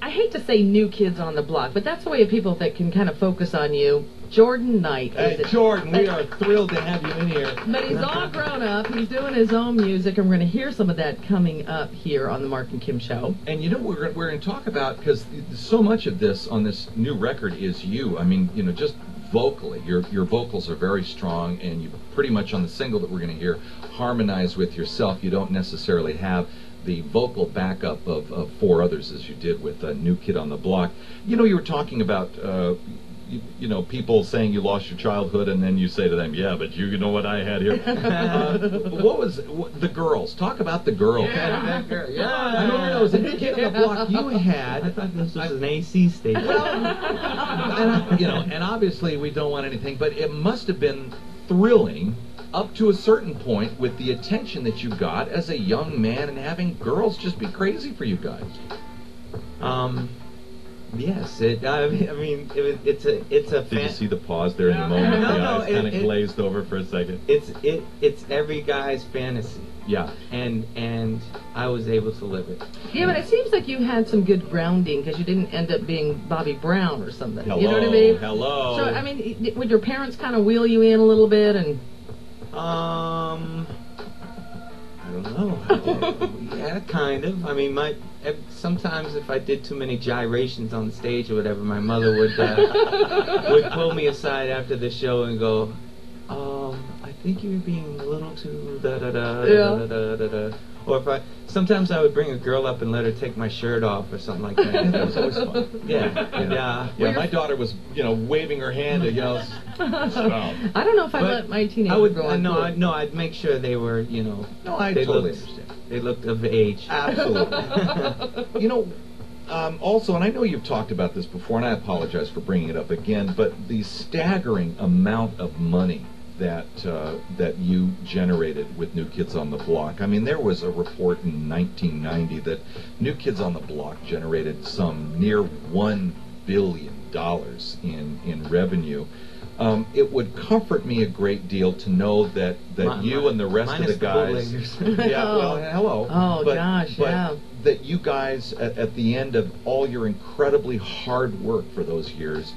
I hate to say New Kids on the Block, but that's the way of people that can kind of focus on you. Jordan Knight. Hey, Jordan, we are thrilled to have you in here. But he's all grown up. He's doing his own music, and we're going to hear some of that coming up here on the Mark and Kim Show. And you know what we're going to talk about, because so much of this on this new record is you. I mean, you know, just vocally, your vocals are very strong, and you pretty much on the single that we're going to hear harmonize with yourself. You don't necessarily have the vocal backup of four others as you did with New Kid on the Block. You know, you were talking about you know, people saying you lost your childhood, and then you say to them, yeah, but you know what I had here. What was the girls? Talk about the girls. Yeah, I don't know. It was a New Kid on the Block you had. I thought this was an AC station. And, you know, and obviously we don't want anything, but it must have been thrilling up to a certain point with the attention that you got as a young man and having girls just be crazy for you guys. Yes, I mean, it's a. Did you see the pause there in the moment? No, The no, eyes kind of glazed over for a second. It's every guy's fantasy. Yeah. And I was able to live it. Yeah, but it seems like you had some good grounding because you didn't end up being Bobby Brown or something. Hello, you know what I mean? hello. So, I mean, would your parents kind of wheel you in a little bit and... I don't know. Yeah, kind of. I mean, sometimes if I did too many gyrations on stage or whatever, my mother would pull me aside after the show and go, I think you're being a little too da da da da da da da. Or sometimes I would bring a girl up and let her take my shirt off or something like that. That was always fun. Yeah. My daughter was, you know, waving her hand at I don't know if I let my teenager go on. No, I'd make sure they were, you know. No, I totally understand. They looked of age. Absolutely. You know, also, and I know you've talked about this before, and I apologize for bringing it up again, but the staggering amount of money that you generated with New Kids on the Block. I mean, there was a report in 1990 that New Kids on the Block generated some near $1 billion in revenue. It would comfort me a great deal to know that you and the rest of the guys... Yeah, well, hello. Oh, gosh, yeah. That you guys, at the end of all your incredibly hard work for those years,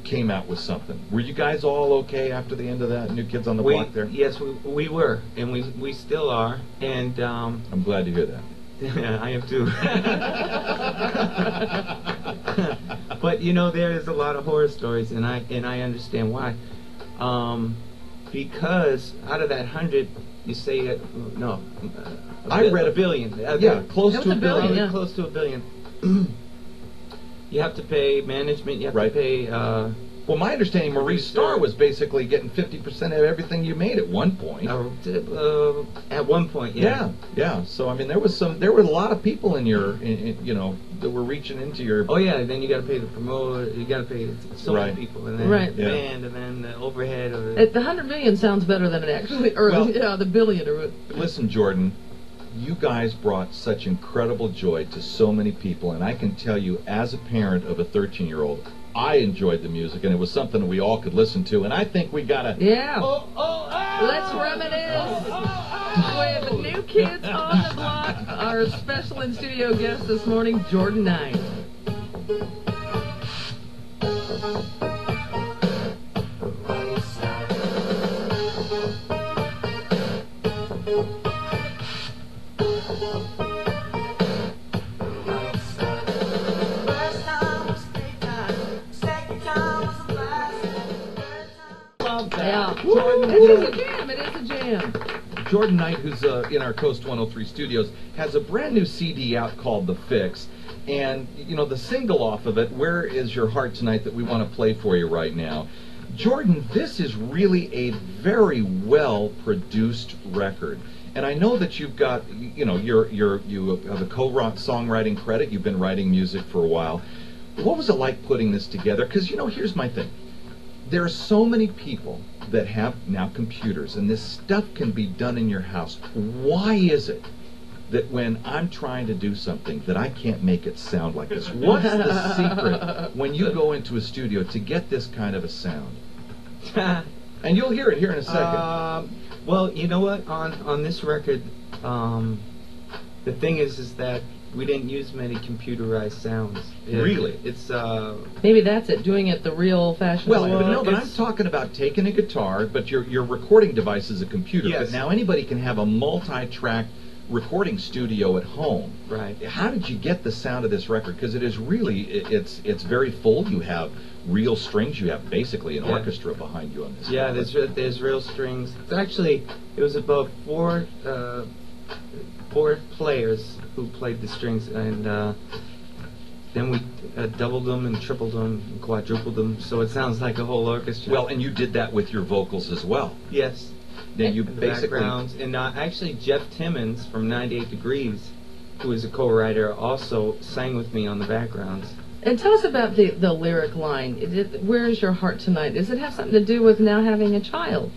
came out with something. Were you guys all okay after the end of that New Kids on the Block there? Yes, we were, and we still are, and I'm glad to hear that. Yeah, I am too. But you know, there is a lot of horror stories, and I understand why. Because out of that 100, you say that I read a billion. Close to a billion. Yeah. Close to a billion. You have to pay management. You have to pay. Well, my understanding, Maurice Starr was basically getting 50% of everything you made at one point. At one point, yeah. Yeah. So I mean, there were a lot of people in you know, that were reaching into your. Oh yeah. Then you got to pay the promoter. You got to pay so many people, and then the band, and then the overhead. The 100 million sounds better than it actually, or the billion. Or listen, Jordan. You guys brought such incredible joy to so many people, and I can tell you, as a parent of a 13-year-old, I enjoyed the music, and it was something that we all could listen to, and I think we gotta... Yeah. Let's reminisce with New Kids on the Block. Our special in-studio guest this morning, Jordan Knight. Yeah. Jordan, it is a jam. It is a jam. Jordan Knight, who's in our KOST 103 studios, has a brand new CD out called The Fix. And, you know, the single off of it, Where Is Your Heart Tonight, that we want to play for you right now. Jordan, this is really a very well-produced record. And I know that you've got, you know, you have a co-songwriting credit. You've been writing music for a while. What was it like putting this together? Because, you know, here's my thing. There are so many people that have now computers, and this stuff can be done in your house. Why is it that when I'm trying to do something that I can't make it sound like this? What's the secret when you go into a studio to get this kind of a sound? And you'll hear it here in a second. Well, you know what? On this record, the thing is that we didn't use many computerized sounds. Really? It's Maybe that's it, doing it the real old-fashioned Well, way. but no, but I'm it's- talking about taking a guitar, but your recording device is a computer. Yes. But now anybody can have a multi-track recording studio at home. right. How did you get the sound of this record? Because it is really, it's very full. You have real strings. You have basically an Yeah. orchestra behind you on this. Yeah, record. there's real strings. It's actually, it was about four players who played the strings, and then we doubled them and tripled them and quadrupled them, so it sounds like a whole orchestra. Well, and you did that with your vocals as well. yes, Then you the basically. backgrounds, and actually Jeff Timmons from 98 Degrees, who is a co-writer, also sang with me on the backgrounds. And tell us about the lyric line. Where is your heart tonight? Does it have something to do with now having a child?